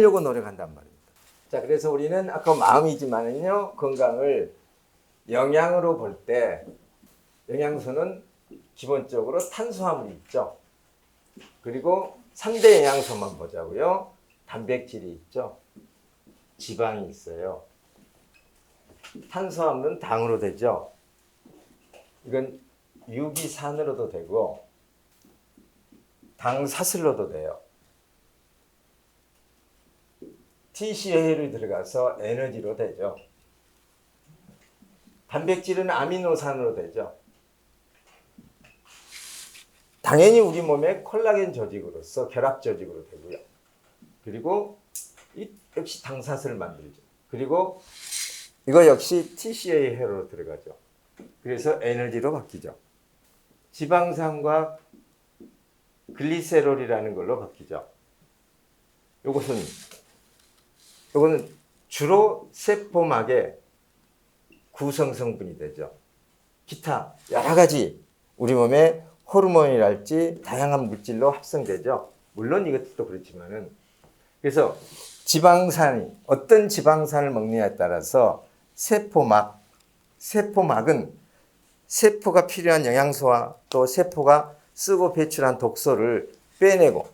하려고 노력한단 말입니다. 자, 그래서 우리는 아까 마음이지만은요, 건강을 영양으로 볼 때 영양소는 기본적으로 탄수화물이 있죠. 그리고 3대 영양소만 보자고요. 단백질이 있죠. 지방이 있어요. 탄수화물은 당으로 되죠. 이건 유기산으로도 되고 당사슬로도 돼요. TCAL이 들어가서 에너지로 되죠. 단백질은 아미노산으로 되죠. 당연히 우리 몸에 콜라겐 조직으로서 결합 조직으로 되고요. 그리고 역시 당사슬을 만들죠. 그리고 이거 역시 TCA 회로로 들어가죠. 그래서 에너지로 바뀌죠. 지방산과 글리세롤이라는 걸로 바뀌죠. 요거는 주로 세포막의 구성 성분이 되죠. 기타 여러 가지 우리 몸에 호르몬이랄지 다양한 물질로 합성되죠. 물론 이것도 그렇지만은 그래서 지방산이 어떤 지방산을 먹느냐에 따라서 세포막은 세포가 필요한 영양소와 또 세포가 쓰고 배출한 독소를 빼내고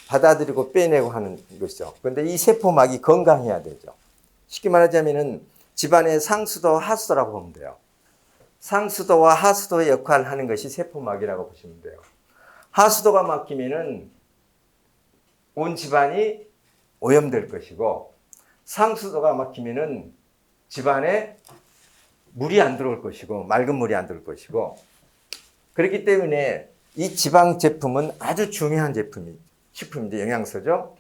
받아들이고 빼내고 하는 것이죠. 그런데 이 세포막이 건강해야 되죠. 쉽게 말하자면은 집안의 상수도 하수도라고 보면 돼요. 상수도와 하수도의 역할을 하는 것이 세포막이라고 보시면 돼요. 하수도가 막히면은 온 집안이 오염될 것이고 상수도가 막히면은 집안에 물이 안 들어올 것이고 맑은 물이 안 들어올 것이고 그렇기 때문에 이 지방 제품은 아주 중요한 식품인데 영양소죠.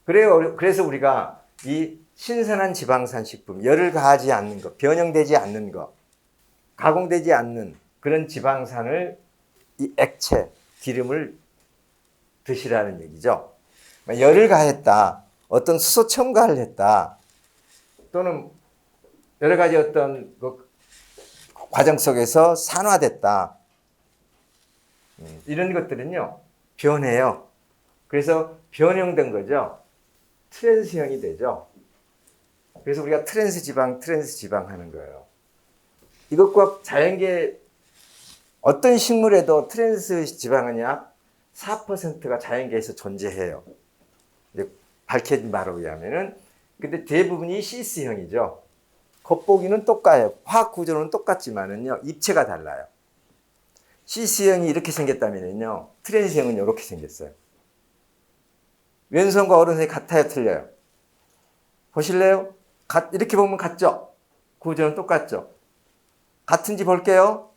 그래서 우리가 이 신선한 지방산 식품, 열을 가하지 않는 것, 변형되지 않는 것, 가공되지 않는 그런 지방산을 이 액체, 기름을 드시라는 얘기죠. 열을 가했다, 어떤 수소 첨가를 했다, 또는 여러 가지 어떤 그 과정 속에서 산화됐다. 이런 것들은요, 변해요. 그래서 변형된 거죠. 트랜스형이 되죠. 그래서 우리가 트랜스 지방 하는 거예요. 이것과 자연계 어떤 식물에도 트랜스 지방은 약 4%가 자연계에서 존재해요. 밝혀진 바로 의하면은. 근데 대부분이 시스형이죠. 겉보기는 똑같아요. 화학 구조는 똑같지만은요, 입체가 달라요. 시스형이 이렇게 생겼다면은요, 트랜스형은 이렇게 생겼어요. 왼손과 오른손이 같아요, 틀려요? 보실래요? 이렇게 보면 같죠? 구조는 똑같죠? 같은지 볼게요.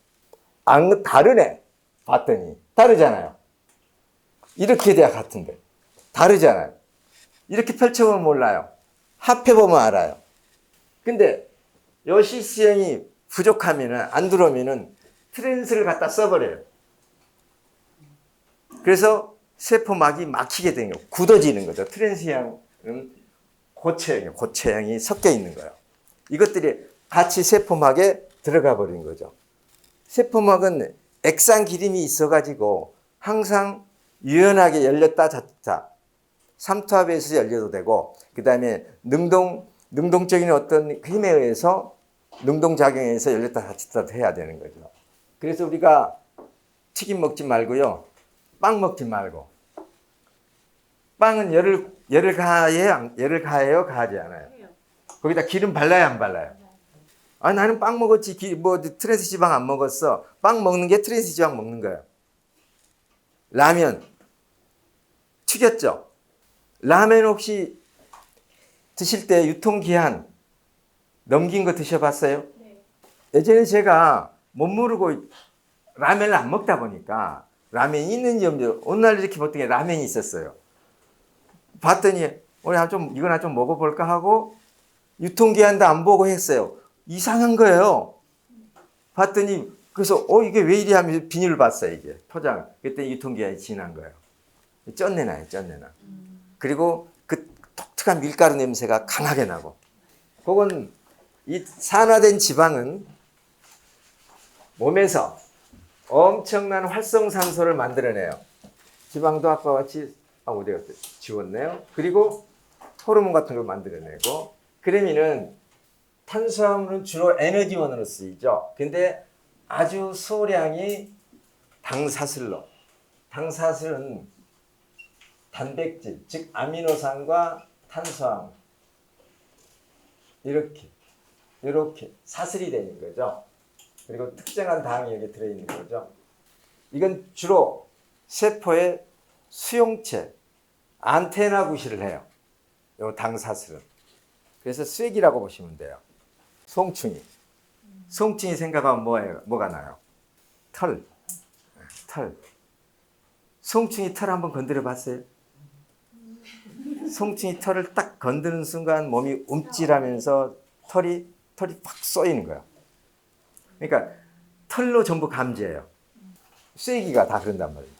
다르네. 봤더니. 다르잖아요. 이렇게 돼야 같은데. 다르잖아요. 이렇게 펼쳐보면 몰라요. 합해보면 알아요. 근데 요 시스형이 부족하면은, 안 들어오면은 트랜스를 갖다 써버려요. 그래서 세포막이 막히게 되는 거예요. 굳어지는 거죠. 트랜스형은 고체형이 섞여 있는 거예요. 이것들이 같이 세포막에 들어가 버린 거죠. 세포막은 액상 기름이 있어가지고 항상 유연하게 열렸다 닫다. 삼투압에서 열려도 되고, 그 다음에 능동적인 어떤 힘에 의해서 능동작용에 의해서 열렸다 닫혔다 해야 되는 거죠. 그래서 우리가 튀김 먹지 말고요. 빵 먹지 말고. 빵은 열을 가해요? 가하지 않아요? 거기다 기름 발라야 안 발라요? 아, 나는 빵 먹었지. 트랜스 지방 안 먹었어. 빵 먹는 게 트랜스 지방 먹는 거예요. 라면. 튀겼죠? 라면 혹시 드실 때 유통기한 넘긴 거 드셔봤어요? 네. 예전에 제가 못 모르고 라면을 안 먹다 보니까 라면이 있는지 없는지 어느 날 이렇게 봤더니 라면이 있었어요. 봤더니 이거나 좀 먹어볼까 하고 유통기한도 안 보고 했어요. 이상한 거예요. 봤더니 그래서 이게 왜 이리 하면서 비닐을 봤어요. 이게 포장. 그때 유통기한이 지난 거예요. 쩐내나요. 그리고 그 독특한 밀가루 냄새가 강하게 나고. 그건 이 산화된 지방은 몸에서 엄청난 활성산소를 만들어내요. 지방도 아까 같이 어디 갔어요? 지웠네요. 그리고 호르몬 같은 걸 만들어내고, 그러면은 탄수화물은 주로 에너지원으로 쓰이죠. 근데 아주 소량이 당사슬로, 당사슬은 단백질, 즉 아미노산과 탄수화물 이렇게 사슬이 되는 거죠. 그리고 특정한 당이 여기 들어있는 거죠. 이건 주로 세포의 수용체, 안테나 구실을 해요. 요 당사슬은. 그래서 쐐기라고 보시면 돼요. 송충이. 송충이 생각하면 뭐가 나요? 털. 송충이 털 한번 건드려 봤어요? 송충이 털을 딱 건드는 순간 몸이 움찔하면서 털이 팍 쏘이는 거야. 그러니까 털로 전부 감지해요. 쐐기가 다 그런단 말이에요.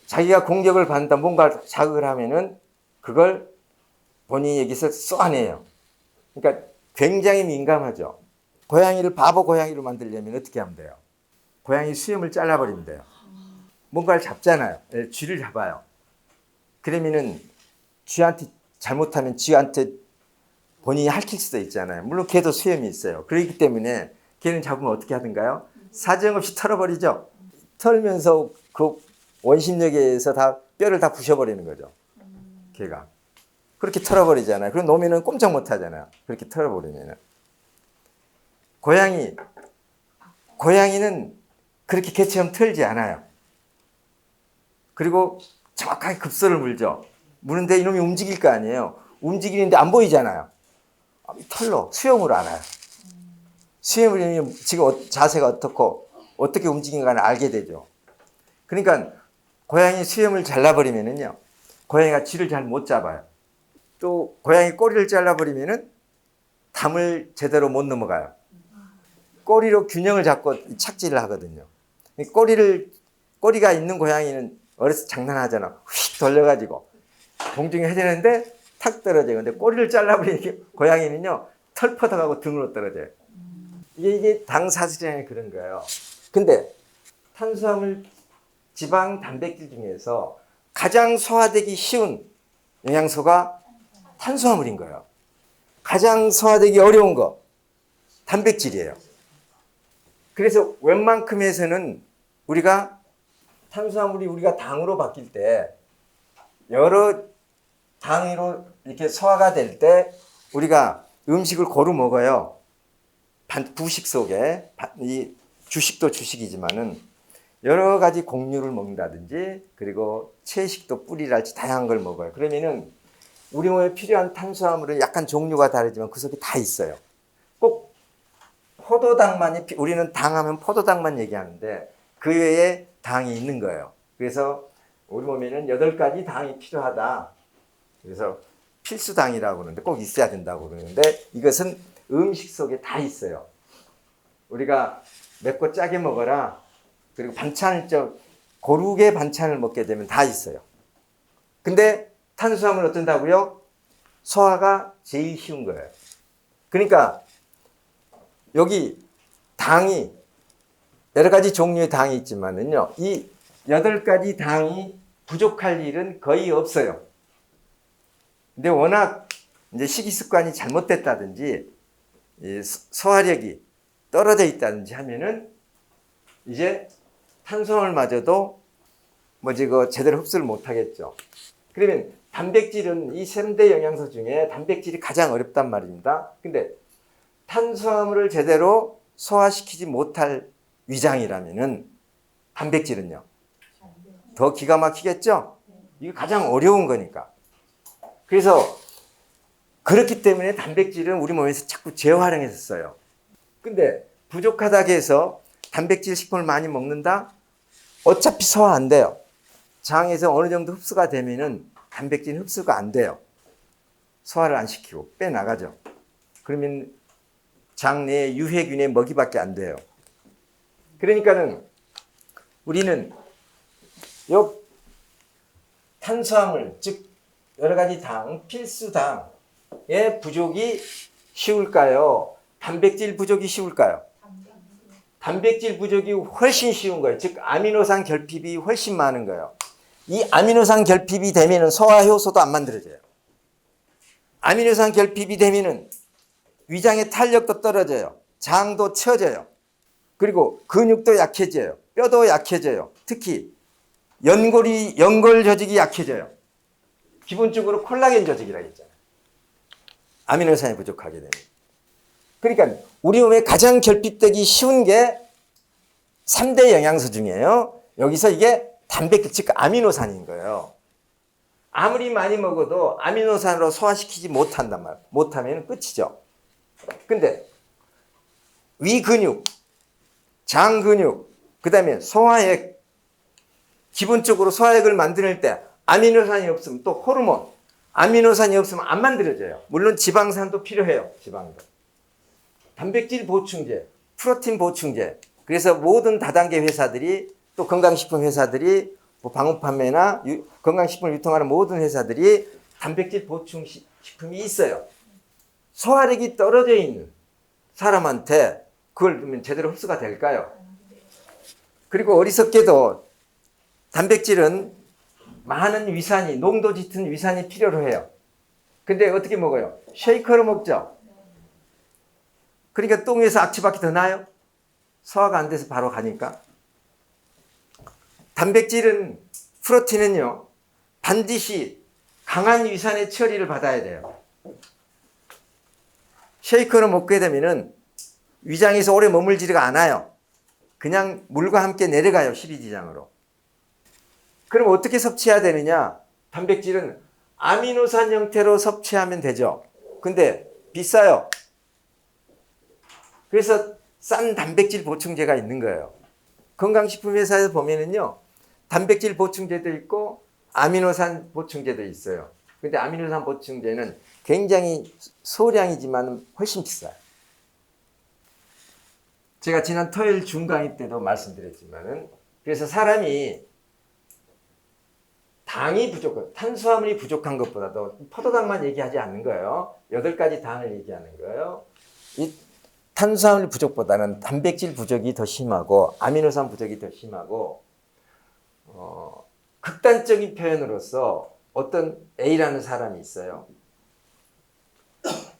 자기가 공격을 받는다, 뭔가 자극을 하면은 그걸 본인이 여기서 쏘아내요. 그러니까 굉장히 민감하죠. 고양이를 바보 고양이로 만들려면 어떻게 하면 돼요? 고양이 수염을 잘라버리면 돼요. 뭔가를 잡잖아요. 쥐를 잡아요. 그러면은 쥐한테 잘못하면 쥐한테 본인이 핥힐 수도 있잖아요. 물론 걔도 수염이 있어요. 그렇기 때문에 걔는 잡으면 어떻게 하든가요? 사정없이 털어버리죠. 털면서 그 원심력에 의해서 다 뼈를 다 부셔버리는 거죠. 걔가. 그렇게 털어버리잖아요. 그럼 놓으면 꼼짝 못 하잖아요. 그렇게 털어버리면은. 고양이는 그렇게 개처럼 털지 않아요. 그리고 정확하게 급소를 물죠. 무는데 이놈이 움직일 거 아니에요. 움직이는데 안 보이잖아요. 털로, 수염으로 알아요. 수염을 지금 자세가 어떻고 어떻게 움직이는가를 알게 되죠. 그러니까 고양이 수염을 잘라버리면은요, 고양이가 쥐를 잘 못 잡아요. 또 고양이 꼬리를 잘라버리면은 담을 제대로 못 넘어가요. 꼬리로 균형을 잡고 착지를 하거든요. 꼬리가 있는 고양이는 어렸을 때 장난하잖아. 휙 돌려가지고 공중에 해지는데 탁 떨어져요. 근데 꼬리를 잘라버리는 고양이는요, 털 퍼져가고 등으로 떨어져요. 이게 당사슬이라는 그런 거예요. 근데 탄수화물, 지방, 단백질 중에서 가장 소화되기 쉬운 영양소가 탄수화물인 거예요. 가장 소화되기 어려운 거 단백질이에요. 그래서 웬만큼에서는 탄수화물이 우리가 당으로 바뀔 때, 여러 당으로 이렇게 소화가 될 때 우리가 음식을 고루 먹어요. 부식 속에, 이 주식도 주식이지만은 여러 가지 곡류를 먹는다든지, 그리고 채식도 뿌리랄지 다양한 걸 먹어요. 그러면은 우리 몸에 필요한 탄수화물은 약간 종류가 다르지만 그 속에 다 있어요. 꼭 우리는 당하면 포도당만 얘기하는데 그 외에 당이 있는 거예요. 그래서 우리 몸에는 8가지 당이 필요하다. 그래서 필수당이라고 그러는데 꼭 있어야 된다고 그러는데, 이것은 음식 속에 다 있어요. 우리가 맵고 짜게 먹어라. 그리고 고르게 반찬을 먹게 되면 다 있어요. 근데 탄수화물 어쩐다고요? 소화가 제일 쉬운 거예요. 그러니까 여기 당이 여러 가지 종류의 당이 있지만은요, 이 8가지 당이 부족할 일은 거의 없어요. 근데 워낙 이제 식이 습관이 잘못됐다든지 소화력이 떨어져 있다든지 하면은 이제 탄수화물마저도 제대로 흡수를 못 하겠죠. 그러면 단백질은 이 3대 영양소 중에 단백질이 가장 어렵단 말입니다. 근데 탄수화물을 제대로 소화시키지 못할 위장이라면은 단백질은요, 더 기가 막히겠죠? 이거 가장 어려운 거니까. 그래서 그렇기 때문에 단백질은 우리 몸에서 자꾸 재활용해서 써요. 근데 부족하다고 해서 단백질 식품을 많이 먹는다? 어차피 소화 안 돼요. 장에서 어느 정도 흡수가 되면은 단백질은 흡수가 안 돼요. 소화를 안 시키고 빼나가죠. 그러면 장 내에 유해균의 먹이밖에 안 돼요. 그러니까는 우리는 요 탄수화물, 즉 여러 가지 당, 필수당의 부족이 쉬울까요? 단백질 부족이 쉬울까요? 단백질 부족이 훨씬 쉬운 거예요. 즉 아미노산 결핍이 훨씬 많은 거예요. 이 아미노산 결핍이 되면 소화 효소도 안 만들어져요. 아미노산 결핍이 되면은 위장의 탄력도 떨어져요. 장도 처져요. 그리고 근육도 약해져요. 뼈도 약해져요. 특히 연골 조직이 약해져요. 기본적으로 콜라겐 조직이라고 했잖아요. 아미노산이 부족하게 되면. 그러니까 우리 몸에 가장 결핍되기 쉬운 게 3대 영양소 중에요. 여기서 이게 단백질, 즉 아미노산인 거예요. 아무리 많이 먹어도 아미노산으로 소화시키지 못한단 말이에요. 못하면 끝이죠. 근데 위 근육, 장 근육, 그 다음에 소화액, 기본적으로 소화액을 만들 때 아미노산이 없으면 또 호르몬, 아미노산이 없으면 안 만들어져요. 물론 지방산도 필요해요. 지방도. 단백질 보충제, 프로틴 보충제. 그래서 모든 다단계 회사들이 또 건강식품 회사들이 뭐 방역 판매나 건강식품을 유통하는 모든 회사들이 단백질 보충 식품이 있어요. 소화력이 떨어져 있는 사람한테 그걸 넣으면 제대로 흡수가 될까요? 그리고 어리석게도 단백질은 많은 위산이, 농도 짙은 위산이 필요로 해요. 근데 어떻게 먹어요? 쉐이커로 먹죠. 그러니까 똥에서 악취밖에 더 나요? 소화가 안 돼서 바로 가니까. 단백질은, 프로틴은요, 반드시 강한 위산의 처리를 받아야 돼요. 쉐이커로 먹게 되면은 위장에서 오래 머물지가 않아요. 그냥 물과 함께 내려가요, 십이지장으로. 그럼 어떻게 섭취해야 되느냐? 단백질은 아미노산 형태로 섭취하면 되죠. 근데 비싸요. 그래서 싼 단백질 보충제가 있는 거예요. 건강식품 회사에서 보면은요, 단백질 보충제도 있고 아미노산 보충제도 있어요. 근데 아미노산 보충제는 굉장히 소량이지만 훨씬 비싸요. 제가 지난 토요일 중강의 때도 말씀드렸지만은, 그래서 사람이 당이 부족한, 탄수화물이 부족한 것보다도 포도당만 얘기하지 않는 거예요. 8가지 당을 얘기하는 거예요. 이 탄수화물 부족보다는 단백질 부족이 더 심하고 아미노산 부족이 더 심하고, 극단적인 표현으로서 어떤 A라는 사람이 있어요.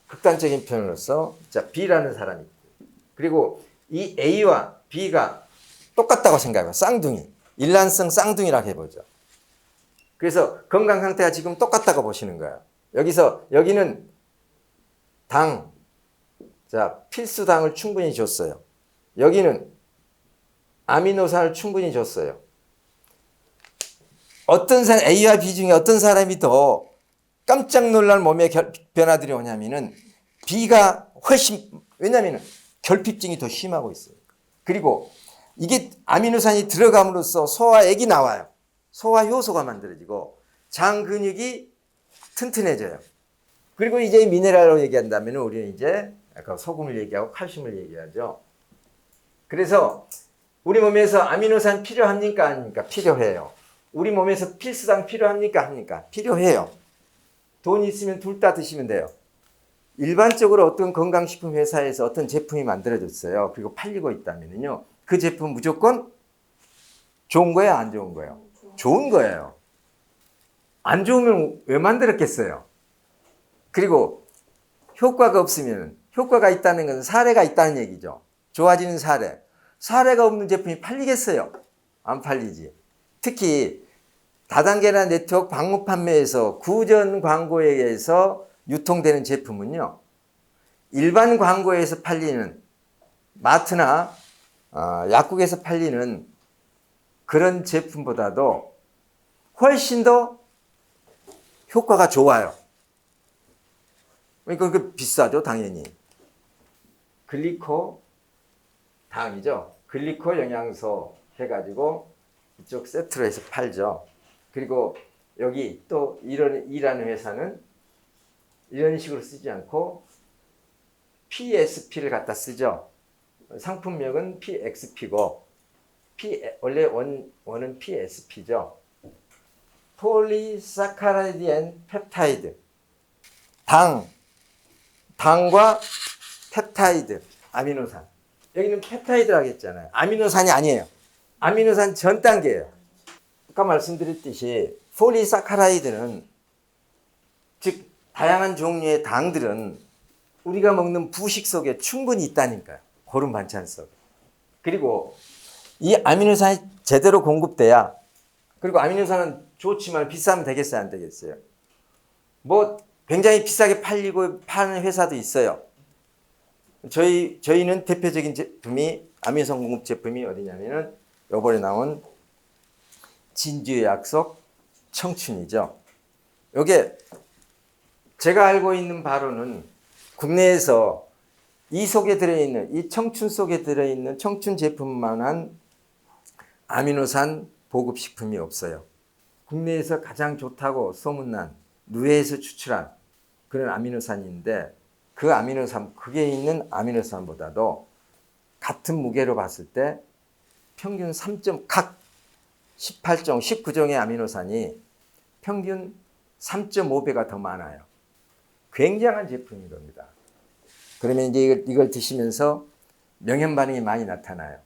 극단적인 표현으로서 자, B라는 사람이 있고, 그리고 이 A와 B가 똑같다고 생각해요. 쌍둥이. 일란성 쌍둥이라고 해보죠. 그래서 건강 상태가 지금 똑같다고 보시는 거예요. 여기는 당, 자, 필수당을 충분히 줬어요. 여기는 아미노산을 충분히 줬어요. 어떤 사람, A와 B 중에 어떤 사람이 더 깜짝 놀랄 몸의 변화들이 오냐면은 B가 훨씬, 왜냐면은 결핍증이 더 심하고 있어요. 그리고 이게 아미노산이 들어감으로써 소화액이 나와요. 소화 효소가 만들어지고 장 근육이 튼튼해져요. 그리고 이제 미네랄로 얘기한다면 우리는 이제 아까 소금을 얘기하고 칼슘을 얘기하죠. 그래서 우리 몸에서 아미노산 필요합니까? 아닙니까? 필요해요. 우리 몸에서 필수당 필요합니까? 합니까? 필요해요. 돈 있으면 둘 다 드시면 돼요. 일반적으로 어떤 건강식품 회사에서 어떤 제품이 만들어졌어요. 그리고 팔리고 있다면요. 그 제품 무조건 좋은 거예요? 안 좋은 거예요? 좋은 거예요. 안 좋으면 왜 만들었겠어요? 그리고 효과가 없으면, 효과가 있다는 것은 사례가 있다는 얘기죠. 좋아지는 사례. 사례가 없는 제품이 팔리겠어요? 안 팔리지. 특히 다단계나 네트워크 방문 판매에서 구전 광고에 의해서 유통되는 제품은요, 일반 광고에서 팔리는, 마트나 약국에서 팔리는 그런 제품보다도 훨씬 더 효과가 좋아요. 그러니까 그 비싸죠, 당연히. 글리코 당이죠. 글리코 영양소 해가지고 이쪽 세트로 해서 팔죠. 그리고 여기 또 이라는 회사는 이런 식으로 쓰지 않고 PSP를 갖다 쓰죠. 상품명은 PXP고 원래 원은 PSP죠. 폴리사카라이드 앤 펩타이드. 당과 펩타이드, 아미노산. 여기는 펩타이드라고 했잖아요. 아미노산이 아니에요. 아미노산 전 단계예요. 아까 말씀드렸듯이 폴리사카라이드는 즉 다양한 종류의 당들은 우리가 먹는 부식 속에 충분히 있다니까요. 고른 반찬 속에. 그리고 이 아미노산이 제대로 공급돼야, 그리고 아미노산은 좋지만 비싸면 되겠어요, 안 되겠어요? 뭐 굉장히 비싸게 파는 회사도 있어요. 저희는 대표적인 제품이 아미노산 공급 제품이 어디냐면은 요번에 나온 진주의 약속 청춘이죠. 요게 제가 알고 있는 바로는 국내에서 이 속에 들어있는, 이 청춘 속에 들어있는 청춘 제품만한 아미노산 보급식품이 없어요. 국내에서 가장 좋다고 소문난 누에에서 추출한 그런 아미노산인데, 그 아미노산, 그게 있는 아미노산보다도 같은 무게로 봤을 때 평균 각 18종, 19종의 아미노산이 평균 3.5배가 더 많아요. 굉장한 제품인 겁니다. 그러면 이제 이걸 드시면서 명현 반응이 많이 나타나요.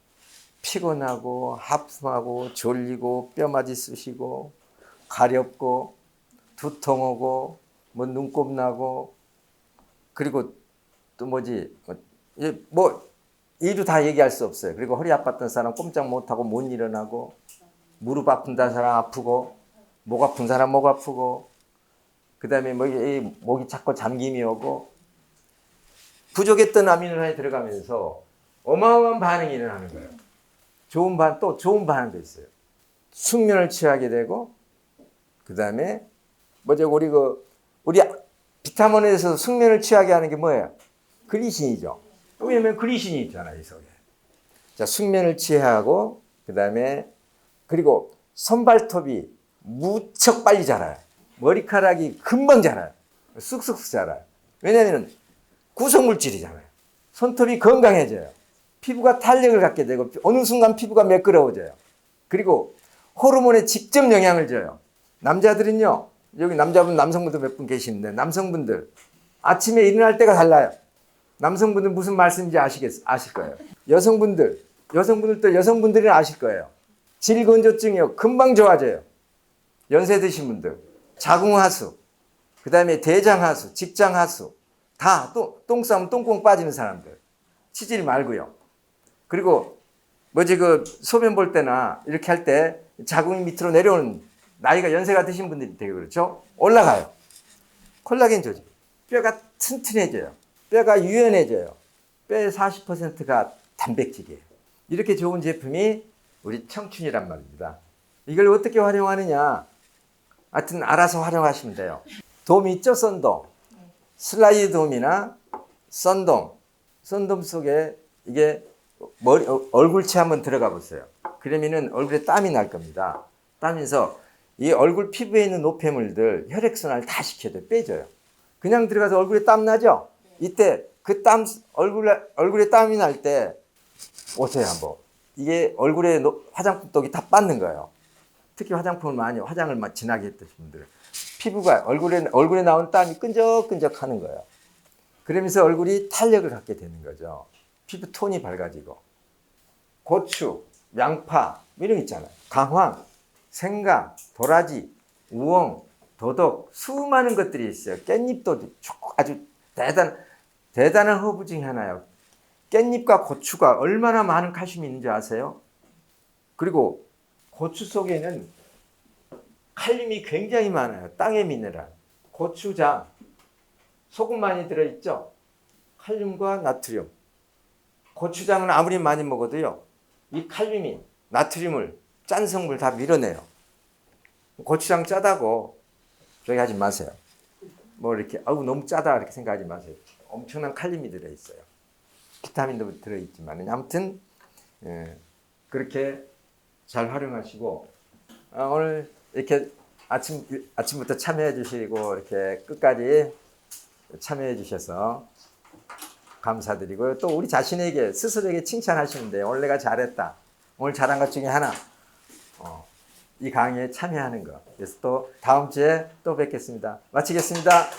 피곤하고 하품하고 졸리고 뼈마디 쑤시고 가렵고 두통 오고 뭐 눈곱 나고, 그리고 또 뭐지, 뭐 이루 다 얘기할 수 없어요. 그리고 허리 아팠던 사람 꼼짝 못하고 못 일어나고, 무릎 아픈다는 사람 아프고, 목 아픈 사람 목 아프고, 그 다음에 목이 자꾸 잠김이 오고, 부족했던 아미노산이 들어가면서 어마어마한 반응이 일어나는 거예요. 또 좋은 반응도 있어요. 숙면을 취하게 되고, 그 다음에 우리 비타민에서 숙면을 취하게 하는 게 뭐예요? 글리신이죠. 왜냐면 글리신이 있잖아요, 이 속에. 자, 숙면을 취하고, 그 다음에 그리고 손발톱이 무척 빨리 자라요. 머리카락이 금방 자라요. 쑥쑥 자라요. 왜냐면 구성물질이잖아요. 손톱이 건강해져요. 피부가 탄력을 갖게 되고, 어느 순간 피부가 매끄러워져요. 그리고 호르몬에 직접 영향을 줘요. 남자들은요, 여기 남성분들 몇 분 계시는데, 남성분들 아침에 일어날 때가 달라요. 남성분들 무슨 말씀인지 아실 거예요. 여성분들도 여성분들은 아실 거예요. 질건조증이요, 금방 좋아져요. 연세 드신 분들, 자궁하수, 그 다음에 대장하수, 직장하수, 다 똥 싸면 똥꽁 빠지는 사람들, 치질 말고요. 그리고 소변 볼 때나 이렇게 할 때 자궁이 밑으로 내려오는, 나이가 연세가 드신 분들이 되게 그렇죠? 올라가요. 콜라겐 조직. 뼈가 튼튼해져요. 뼈가 유연해져요. 뼈의 40%가 단백질이에요. 이렇게 좋은 제품이 우리 청춘이란 말입니다. 이걸 어떻게 활용하느냐? 하여튼 알아서 활용하시면 돼요. 돔 있죠? 썬돔. 슬라이드 돔이나 썬돔 속에 이게 얼굴체 한번 들어가 보세요. 그러면은 얼굴에 땀이 날 겁니다. 땀에서 이 얼굴 피부에 있는 노폐물들 혈액순환을 다 시켜줘요. 빼줘요. 그냥 들어가서 얼굴에 땀 나죠? 이때 그 땀, 얼굴에 땀이 날 때 오세요 한번. 이게 얼굴에 화장품 독이 다 빠는 거예요. 특히 화장을 진하게 했던 분들, 피부가 얼굴에 나온 땀이 끈적끈적 하는 거예요. 그러면서 얼굴이 탄력을 갖게 되는 거죠. 피부 톤이 밝아지고. 고추, 양파 이런 거 있잖아요. 강황, 생강, 도라지, 우엉, 도덕, 수많은 것들이 있어요. 깻잎도 아주 대단한 허브 중에 하나예요. 깻잎과 고추가 얼마나 많은 칼슘이 있는지 아세요? 그리고 고추 속에는 칼륨이 굉장히 많아요. 땅의 미네랄. 고추장, 소금 많이 들어있죠? 칼륨과 나트륨. 고추장은 아무리 많이 먹어도요, 이 칼륨이 나트륨을, 짠 성분을 다 밀어내요. 고추장 짜다고 저기 하지 마세요. 이렇게 너무 짜다 이렇게 생각하지 마세요. 엄청난 칼륨이 들어있어요. 비타민도 들어있지만 아무튼 그렇게 잘 활용하시고, 오늘 이렇게 아침부터 참여해 주시고 이렇게 끝까지 참여해 주셔서 감사드리고요. 또 우리 자신에게 스스로에게 칭찬하시면 돼요. 오늘 내가 잘했다. 오늘 잘한 것 중에 하나, 이 강의에 참여하는 거. 그래서 또 다음 주에 또 뵙겠습니다. 마치겠습니다.